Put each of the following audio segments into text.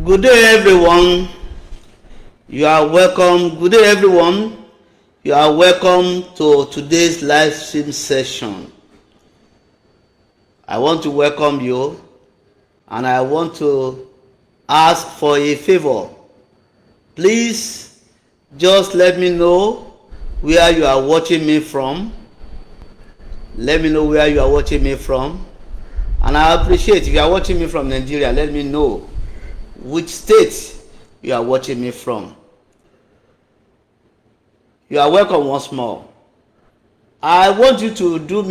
Good day, everyone. You are welcome. Good day, everyone. You are welcome to today's live stream session. I want to welcome you, and I want to ask for a favor. Please just let me know where you are watching me from. Let me know where you are watching me from. And I appreciate if you are watching me from Nigeria, let me know which state you are watching me from. You are welcome once more. I want you to do for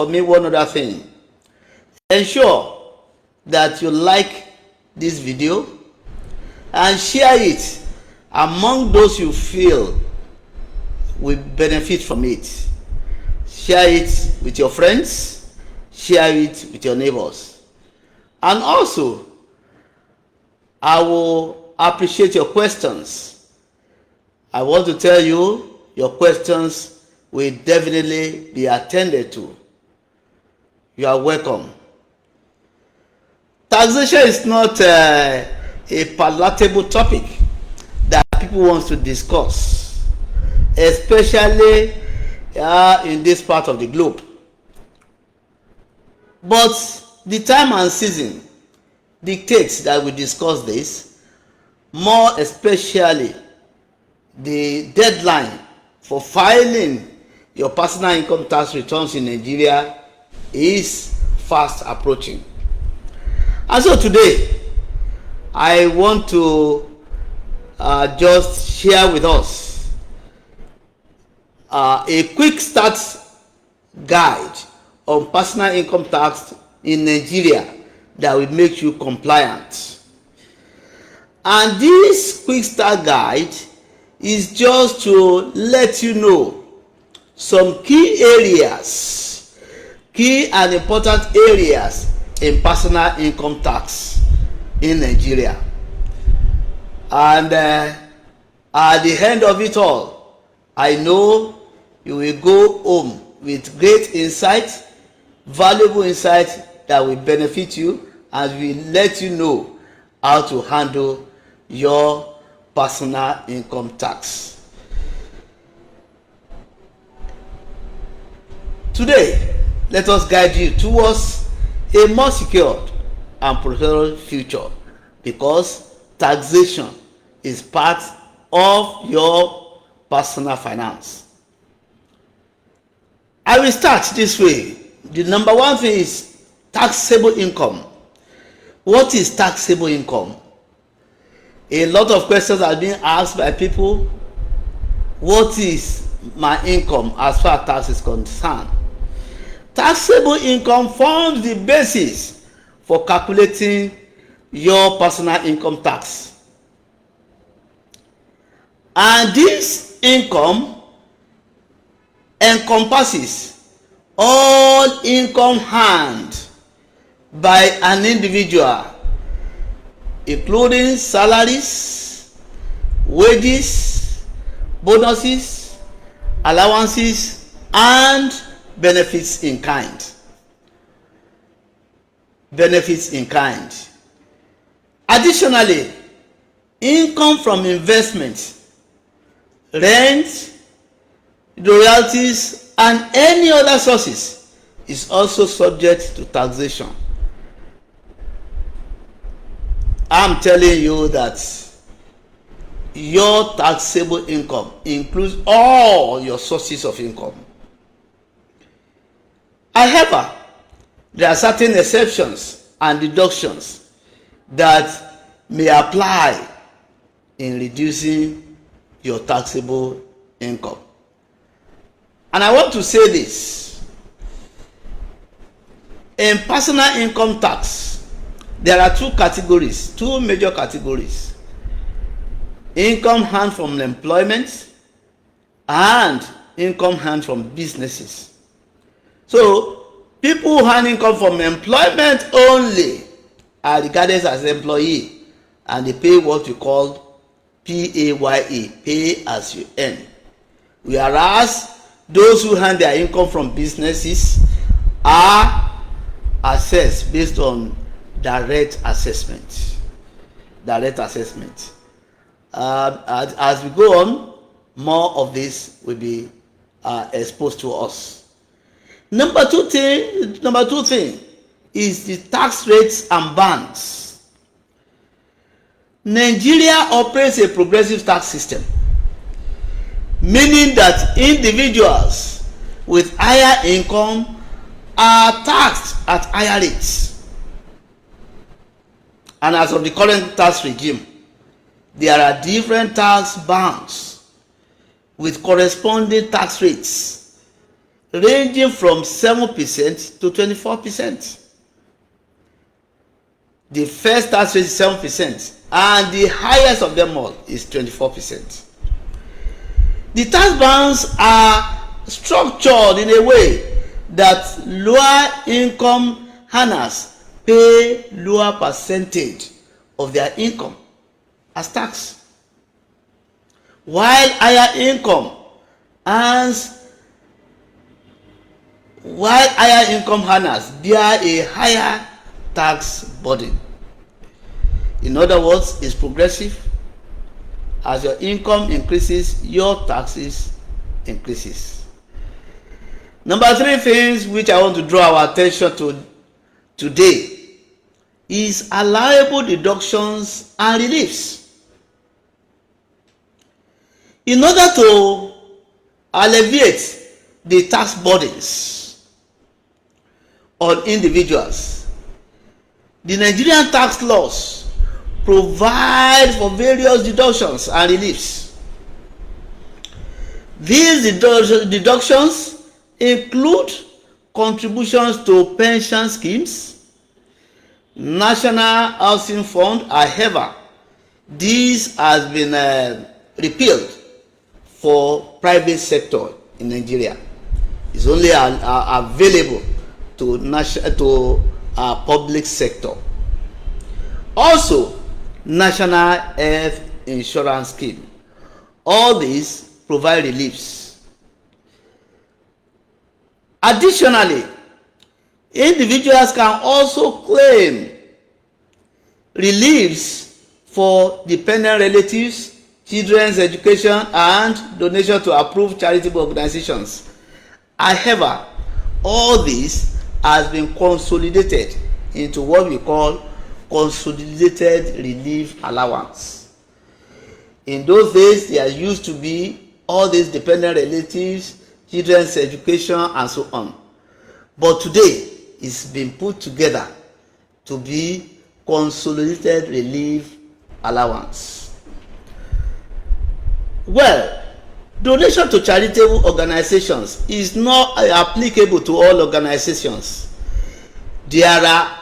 me one other thing. Ensure that you like this video and share it among those you feel will benefit from it. Share it with your friends, share it with your neighbors. And also, I will appreciate your questions. I want to tell you, your questions will definitely be attended to. You are welcome. Taxation is not a palatable topic that people want to discuss, especially in this part of the globe. But the time and season dictates that we discuss this, more especially the deadline for filing your personal income tax returns in Nigeria is fast approaching. And so today, I want to just share with us a quick start guide on personal income tax in Nigeria that will make you compliant. And this quick start guide is just to let you know some key and important areas in personal income tax in Nigeria. And at the end of it all, I know you will go home with great insight, valuable insight that will benefit you and will let you know how to handle your personal income tax. Today, let us guide you towards a more secured and prosperous future, because taxation is part of your personal finance. I will start this way. The number one thing is taxable income. What is taxable income? A lot of questions are being asked by people. What is my income as far as tax is concerned? Taxable income forms the basis for calculating your personal income tax. And this income encompasses all income earned by an individual, including salaries, wages, bonuses, allowances, and benefits in kind. Benefits in kind. Additionally, income from investment, rent, royalties, and any other sources is also subject to taxation. I'm telling you that your taxable income includes all your sources of income. However, there are certain exceptions and deductions that may apply in reducing your taxable income. And I want to say this. In personal income tax, there are two major categories. Income earned from employment and income earned from businesses. So, people who earn income from employment only are regarded as employee, and they pay what we call PAYE, pay as you earn. Whereas those who earn their income from businesses are assessed based on direct assessment. Direct assessment. As we go on, more of this will be exposed to us. Number two thing is the tax rates and bands. Nigeria operates a progressive tax system, meaning that individuals with higher income are taxed at higher rates. And as of the current tax regime, there are different tax bands with corresponding tax rates ranging from 7% to 24%. The first tax rate is 7%, and the highest of them all is 24%. The tax bands are structured in a way that lower income earners pay lower percentage of their income as tax, while higher income earners bear a higher tax burden. In other words, it's progressive. As your income increases, your taxes increases. Number three things which I want to draw our attention to today is allowable deductions and reliefs. In order to alleviate the tax burdens on individuals, the Nigerian tax laws provide for various deductions and reliefs. These deductions include contributions to pension schemes, National Housing Fund. However, this has been repealed for private sector in Nigeria. It's only available to public sector. Also, National Health Insurance Scheme. All these provide reliefs. Additionally, individuals can also claim reliefs for dependent relatives, children's education, and donation to approved charitable organizations. However, all this has been consolidated into what we call consolidated relief allowance. In those days, there used to be all these dependent relatives, children's education, and so on. But today, it's been put together to be consolidated relief allowance. Well, donation to charitable organizations is not applicable to all organizations. There are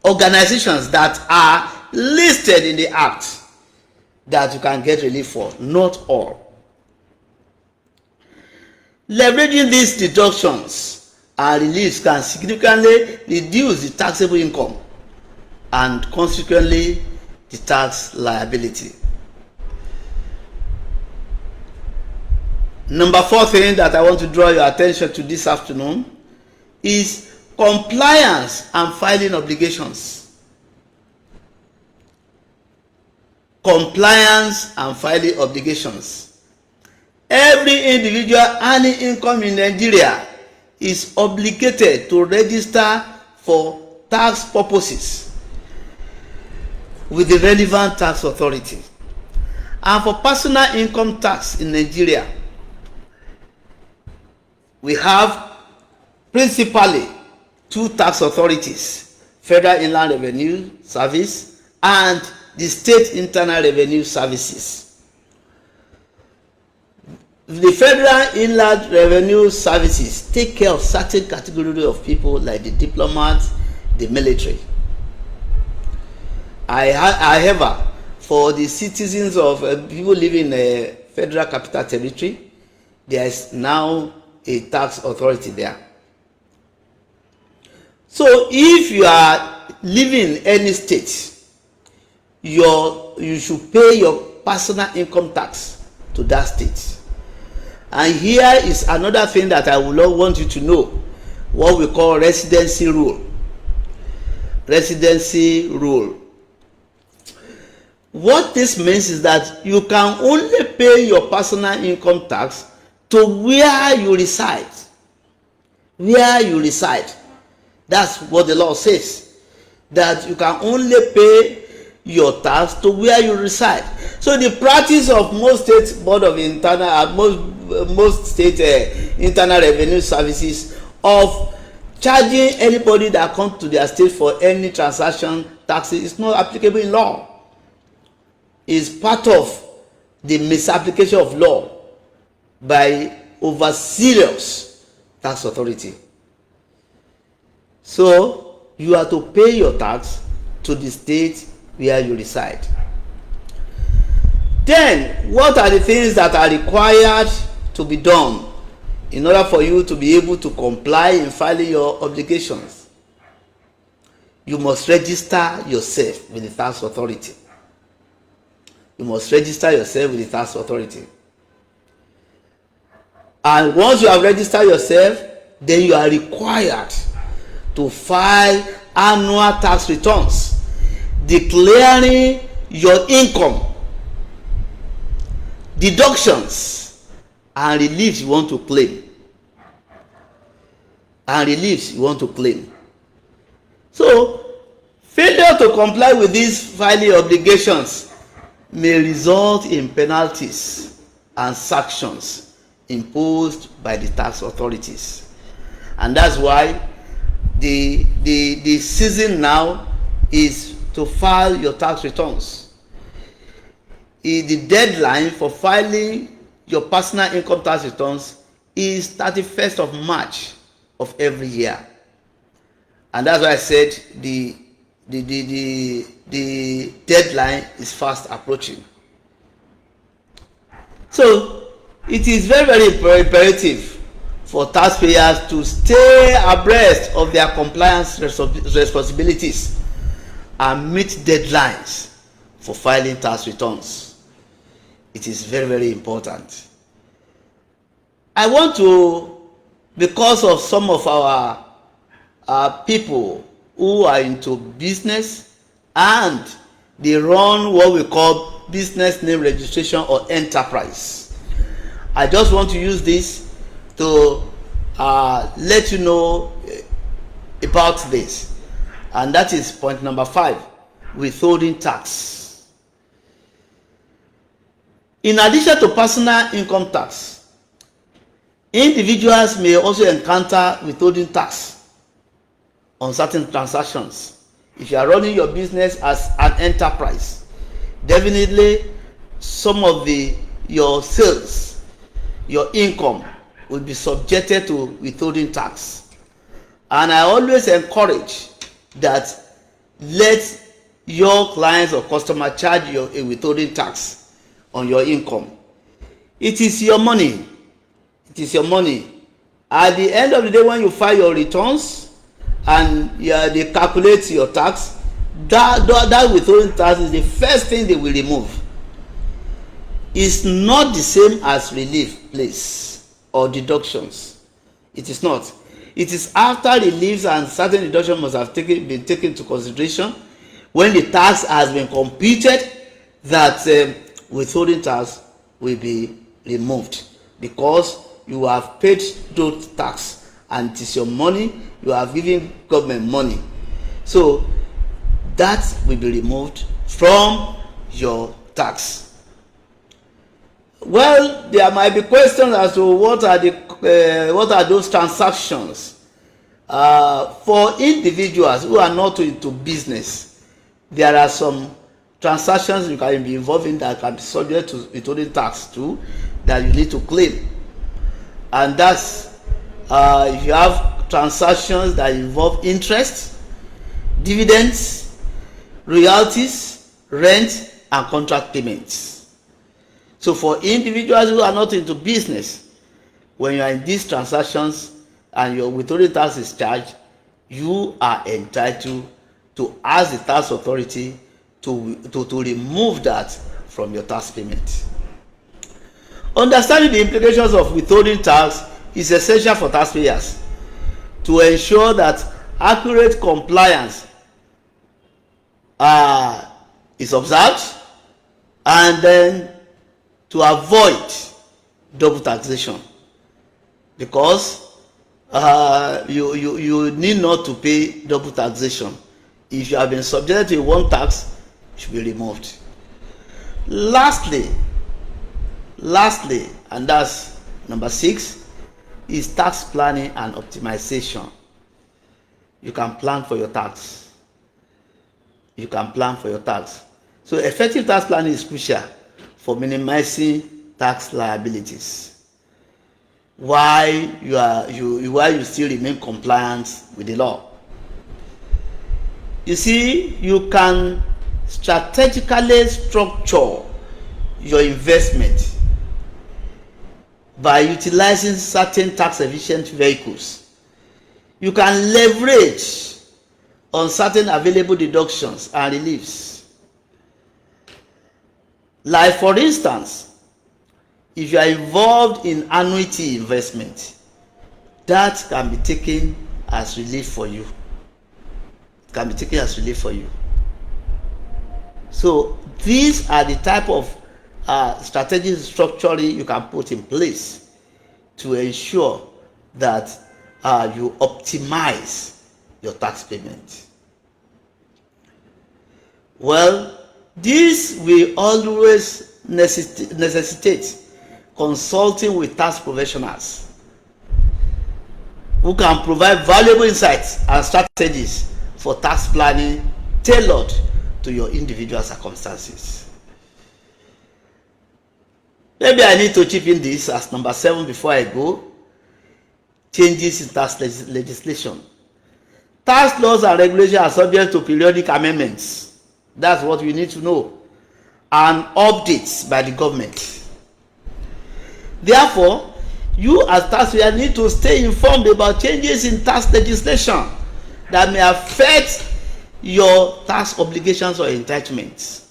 organizations that are listed in the Act that you can get relief for, not all. Leveraging these deductions and reliefs can significantly reduce the taxable income and consequently the tax liability. Number four thing that I want to draw your attention to this afternoon is compliance and filing obligations. Compliance and filing obligations. Every individual earning income in Nigeria is obligated to register for tax purposes with the relevant tax authority. And for personal income tax in Nigeria, we have principally two tax authorities: Federal Inland Revenue Service and the State Internal Revenue Services. The Federal Inland Revenue Services take care of certain categories of people like the diplomats, the military. However, for the citizens of people living in a Federal Capital Territory, there is now a tax authority there. So if you are living in any state, you should pay your personal income tax to that state. And here is another thing that I would want you to know, what we call residency rule. residency rule. What this means is that you can only pay your personal income tax to where you reside. Where you reside. That's what the law says. That you can only pay your tax to where you reside. So the practice of most state board of internal, most state internal revenue services of charging anybody that comes to their state for any transaction taxes is not applicable in law. Is part of the misapplication of law by over-serious tax authority. So you have to pay your tax to the state where you reside. Then, what are the things that are required to be done in order for you to be able to comply in filing your obligations? You must register yourself with the tax authority. You must register yourself with the tax authority. And once you have registered yourself, then you are required to file annual tax returns declaring your income, deductions, and reliefs you want to claim. So, failure to comply with these filing obligations may result in penalties and sanctions imposed by the tax authorities. And that's why the season now is to file your tax returns. The deadline for filing your personal income tax returns is 31st of March of every year. And that's why I said the deadline is fast approaching. So it is very, very imperative for taxpayers to stay abreast of their compliance responsibilities and meet deadlines for filing tax returns. It is very, very important. I want to, because of some of our people who are into business and they run what we call business name registration or enterprise. I just want to use this to let you know about this. And that is point number 5, withholding tax. In addition to personal income tax, individuals may also encounter withholding tax on certain transactions. If you are running your business as an enterprise, definitely some of your sales, your income will be subjected to withholding tax. And I always encourage that let your clients or customer charge you a withholding tax on your income. It is your money. It is your money. At the end of the day, when you file your returns and they calculate your tax, that withholding tax is the first thing they will remove. It's not the same as relief, please, or deductions. It is not. It is after reliefs and certain deductions must have been taken into consideration when the tax has been computed that withholding tax will be removed, because you have paid those tax and it is your money. You are giving government money, so that will be removed from your tax. Well, there might be questions as to what are those transactions. For individuals who are not into business, there are some transactions you can be involved in that can be subject to withholding tax too, that you need to claim. And that's if you have transactions that involve interest, dividends, royalties, rent, and contract payments. So for individuals who are not into business, when you are in these transactions and your withholding tax is charged, you are entitled to ask the tax authority to remove that from your tax payment. Understanding the implications of withholding tax is essential for taxpayers to ensure that accurate compliance is observed, and then to avoid double taxation, because you need not to pay double taxation. If you have been subjected to one tax, it should be removed. Lastly, and that's number 6, is tax planning and optimization. You can plan for your tax. So effective tax planning is crucial for minimizing tax liabilities while you still remain compliant with the law. You see, you can strategically structure your investment by utilizing certain tax efficient vehicles. You can leverage on certain available deductions and reliefs. Like, for instance, if you are involved in annuity investment, that can be taken as relief for you. So these are the type of strategic structuring you can put in place to ensure that you optimize your tax payment. Well, this will always necessitate consulting with tax professionals who can provide valuable insights and strategies for tax planning tailored to your individual circumstances. Maybe I need to chip in this as number 7 before I go. Changes in tax legislation. Tax laws and regulations are subject to periodic amendments. That's what we need to know. And updates by the government. Therefore, you as taxpayer need to stay informed about changes in tax legislation that may affect your tax obligations or entitlements.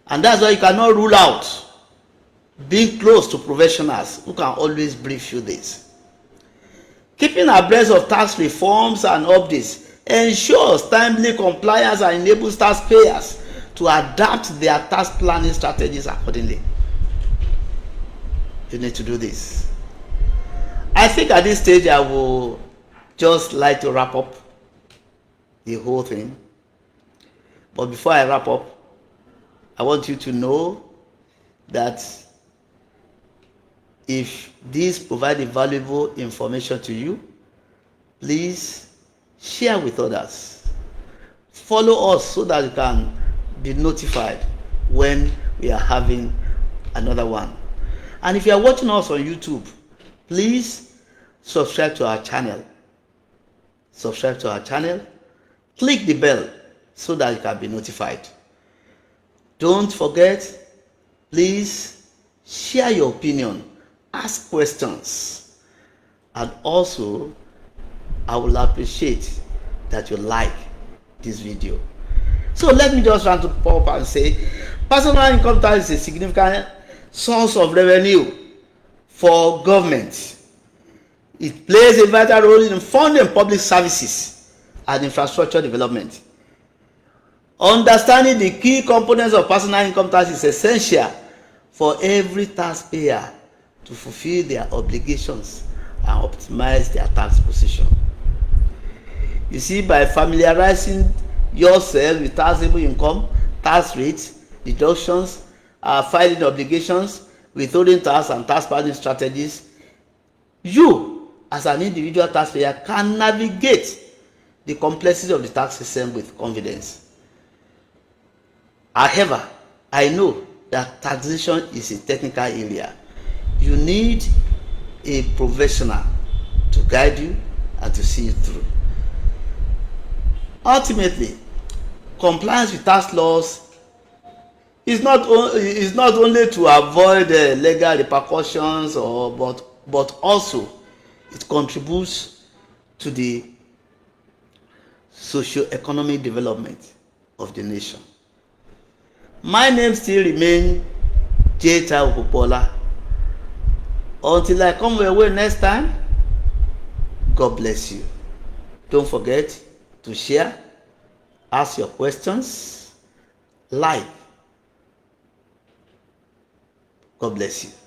And that's why you cannot rule out being close to professionals who can always brief you this. Keeping abreast of tax reforms and updates ensures timely compliance and enables taxpayers to adapt their tax planning strategies accordingly. You need to do this. I think at this stage I will just like to wrap up the whole thing. But before I wrap up, I want you to know that if this provided valuable information to you, please share with others. Follow us so that you can be notified when we are having another one. And if you are watching us on YouTube, please subscribe to our channel. Click the bell so that you can be notified. Don't forget, please share your opinion, ask questions, and also I will appreciate that you like this video. So let me just round up and say, personal income tax is a significant source of revenue for government. It plays a vital role in funding public services and infrastructure development. Understanding the key components of personal income tax is essential for every taxpayer to fulfill their obligations and optimize their tax position. You see, by familiarizing yourself with taxable income, tax rates, deductions, filing obligations, withholding tax, and tax planning strategies, you as an individual taxpayer can navigate the complexities of the tax system with confidence. However, I know that taxation is a technical area. You need a professional to guide you and to see it through. Ultimately, compliance with tax laws is not only to avoid legal repercussions, but also it contributes to the socio-economic development of the nation. My name still remains J. Popola. Until I come your way next time, God bless you. Don't forget to share, ask your questions live. God bless you.